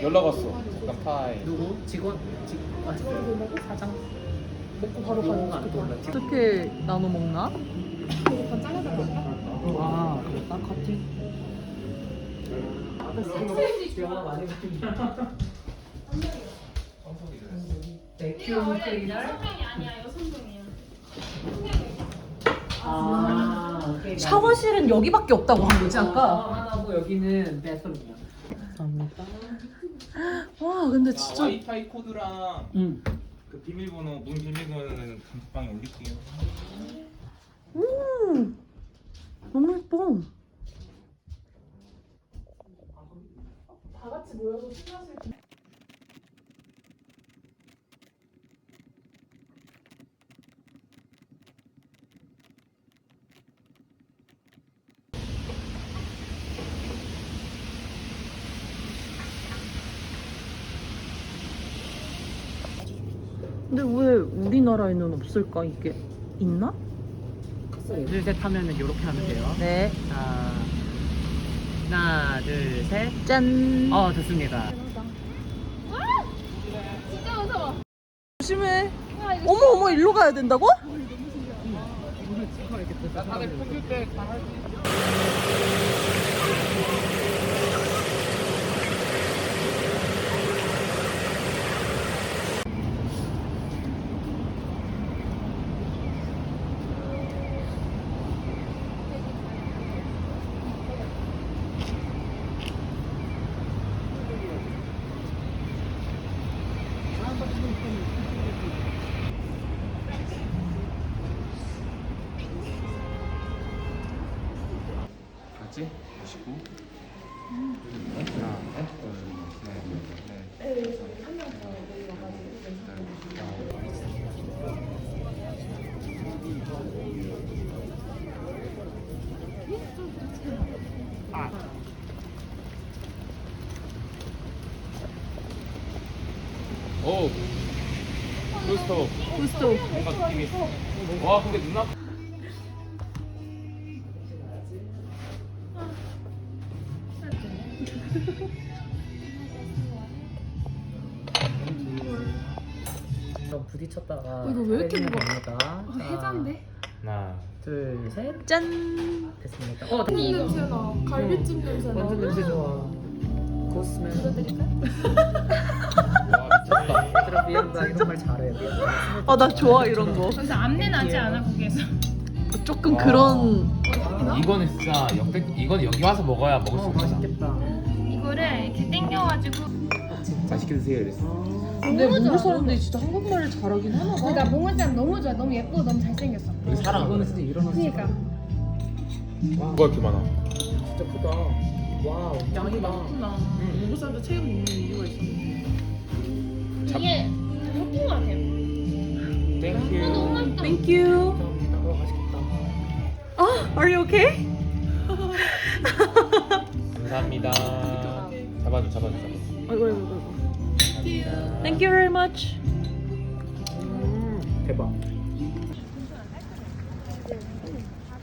연락 왔어. 잠깐 타이. 누구? 직원? 사장? 먹고 바로 가는 거 안 좋아. 어떻게 나눠 먹나? 아, 그랬다? 커팅? 영화 많이 먹힌다. 백큐 클리너? 아니야, 여성분이야. 아, 오케이. 샤워실은 여기밖에 없다고 한 거지 아까? 하나고 여기는 베스룸이야. 감사합니다. 와 근데 진짜 와이파이 코드랑 응. 그 비밀번호, 문 비밀번호는 단톡방에 올릴게요. 너무 예뻐. 다 같이 모여서 술 마실 때. 근데 왜 우리나라에는 없을까? 이게 있나? 둘, 셋 하면은 이렇게 하면 돼요. 네. 자, 하나, 둘, 셋. 짠. 좋습니다. 진짜 무서워. 조심해. 어머 어머 일로 가야 된다고? 다들 풀릴 때다 할. 맞지? 59. 하나, 오, 부스터. 부스터. 뭔가 느낌이 있어. 와, 근데 누나. 부딪혔다가 이거 왜 이렇게 무거워? 됩니다. 해자인데? 하나, 둘, 셋. 짠. 됐습니다. 이 냄새 나. 갈비찜 냄새 나. 완전 냄새 좋아. 고스맨. 들어드릴까요? 와, 미쳤다. 얘들아 미안하다. 이런 말 잘해. 아 나 좋아 이런 거. 그래서 암내 나지 않아 거기에서. 조금 와. 그런. 이거는 진짜 역대. 이건 여기 와서 먹어야 먹을 수 있는 거다. 맛있겠다. 이거를 이렇게 당겨가지고. 맛있게 드세요, 이랬어. 근데 몽골 사람들이 진짜 한국말을 잘하긴 하나 봐. 그러니까 몽골 사람 너무 좋아. 너무 예쁘고 너무 잘생겼어. 여기 사람. 이거는 진짜 일어났어. 그러니까. 뭐가 이렇게 많아? 진짜 크다. 와우. 짱이다. 몽골 사람들 체육 먹는 이유가 있어. 이게 섞인 것 같아요. 땡큐. 너무 맛있다. Thank you. 맛있겠다. 아, are you okay? 감사합니다. 잡아줘. 아이고 아이고. Thank you very much. 대박.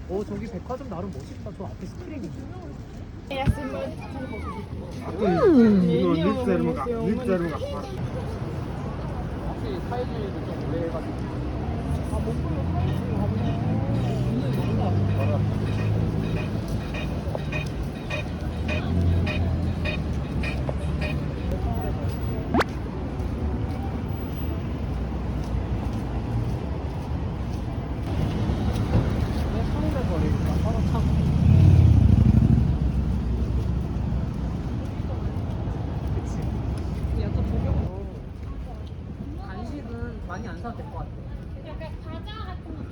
오 저기 백화점 나름 멋있다. 저 앞에 스크린이. 확실히 타일도 좀 오래 해가지고. 간식은 많이 안 사도 될 것 같아. 약간 과자 같은 거.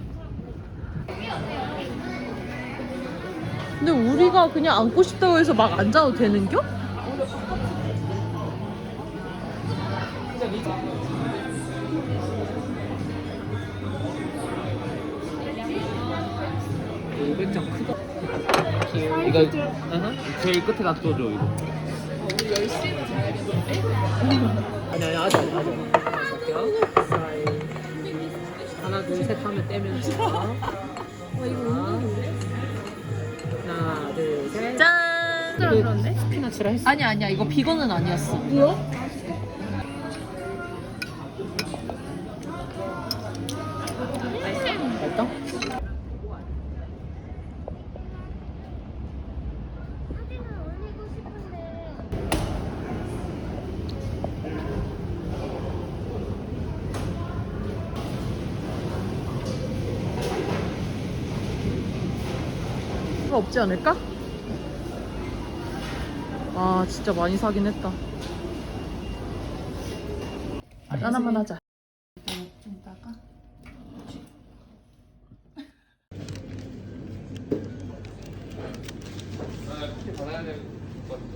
근데 우리가 그냥 앉고 싶다고 해서 막 앉아도 되는겨? 근데 500장 크다. 이거 제일 끝에 놔둬줘 이거. 우리 10시에는 자야겠는데? 아니 아직 할게요. 하나 둘 셋 하면 떼면서 하나 둘 셋. 짠! 그런데? 스피나치라 했어. 아니야 이거 비건은 아니었어. 뭐야? 맛있어? 이거 없지 않을까? 아 진짜 많이 사긴 했다. 짠 한번 하자. 좀 따가. 받아야 될 것 같아.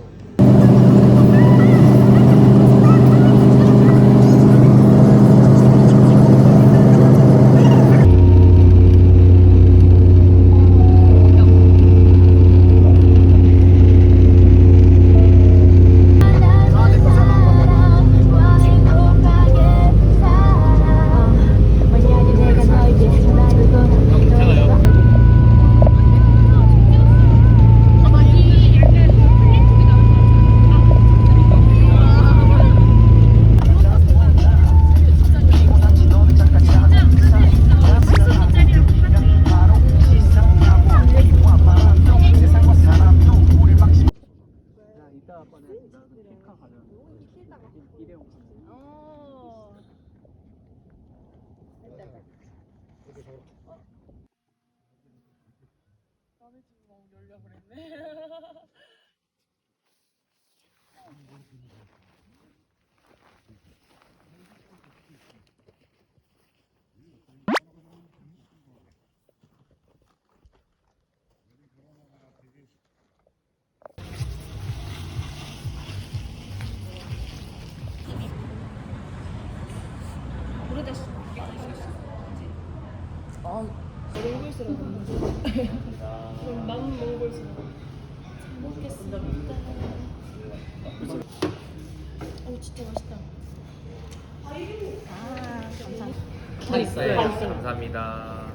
네, 감사합니다.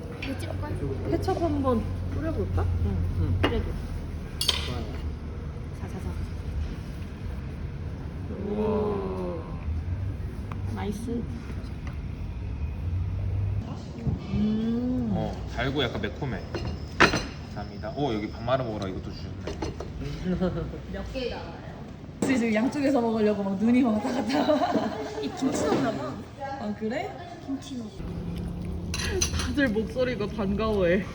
케첩 한번 뿌려볼까? 응. 그래도. 좋아요. 자자자. 오. 나이스. 달고 약간 매콤해. 감사합니다. 오 여기 반마르 먹으라 이것도 주셨네. 몇 개 나와요? 지금 양쪽에서 먹으려고 막 눈이 막 왔다 갔다. 이 김치 넣나 봐. 아 그래? 김치 넣어. 다들 목소리가 반가워해.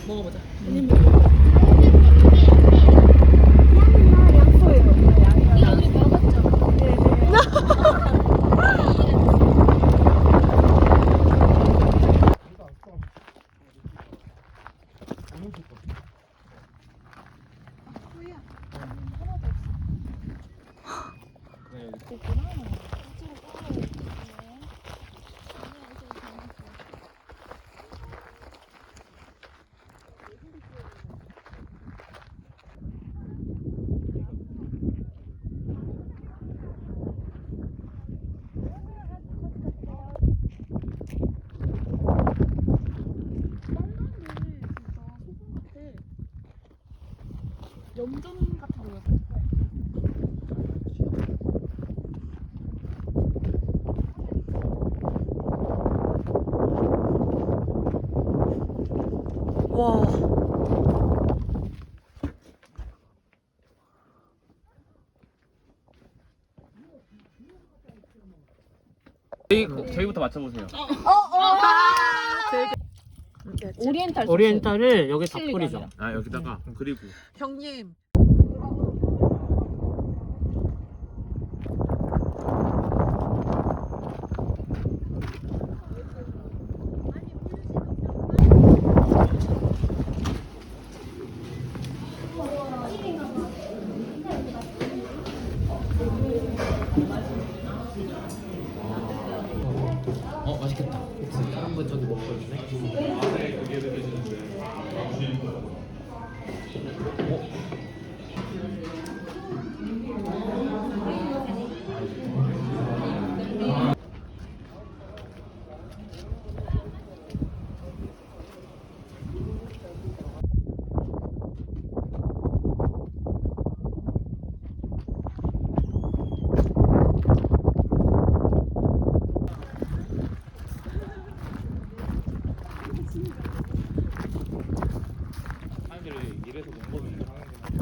먹어보자. 염전 같은 거였어. 와. 저희부터 맞춰보세요. 오리엔탈을 여기 다 칠리가 뿌리죠. 아니라. 아 여기다가 그리고 형님. 맛있겠다. 한번 저기 먹고 있네.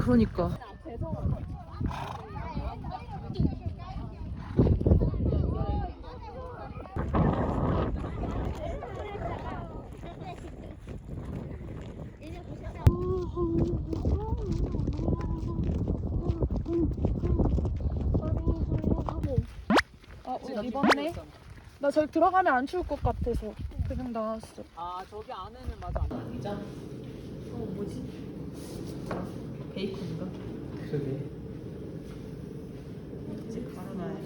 그러니까. 이번에 나 저기 들어가면 안 추울 것 같아서 그냥 나왔어. 아 저기 안에는 맞아 안 보이죠? 뭐지? 베이컨인가? 그러게. 이제 갈아놔야 돼.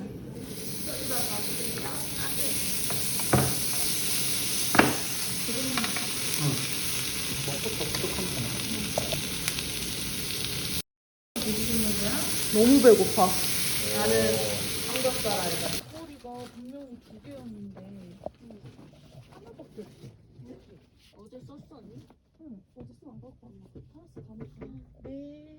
너무 배고파. 나는 삼겹살 알자. 머리가 분명히 2개였는데 하나밖에 없어. 어제 썼었니? 응, 어디 쓰안 갖고 왔나? 하나씩 가면 네.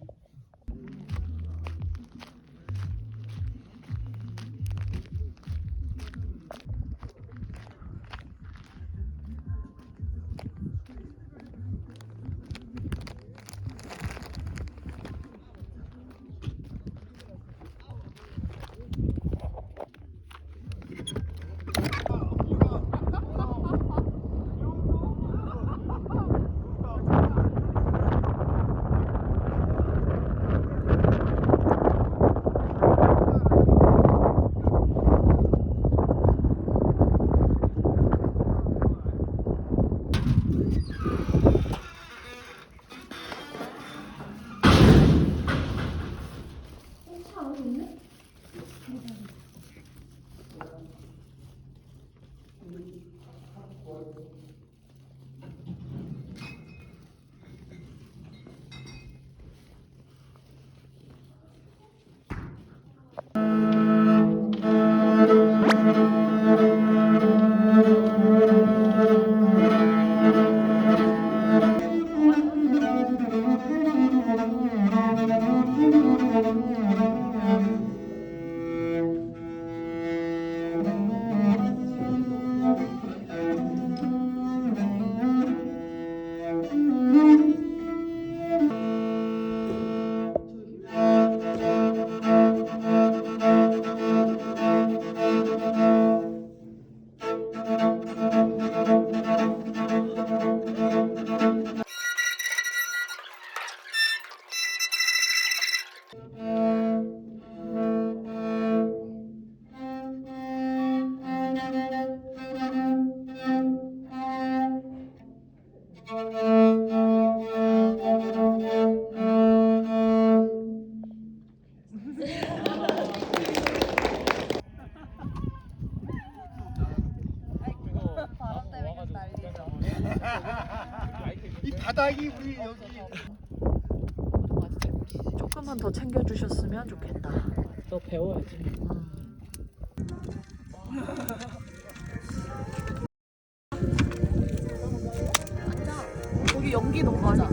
이 바닥이 우리 여기. 조금만 더 챙겨주셨으면 좋겠다. 너 배워야지. 거기 연기 너무 많이 나.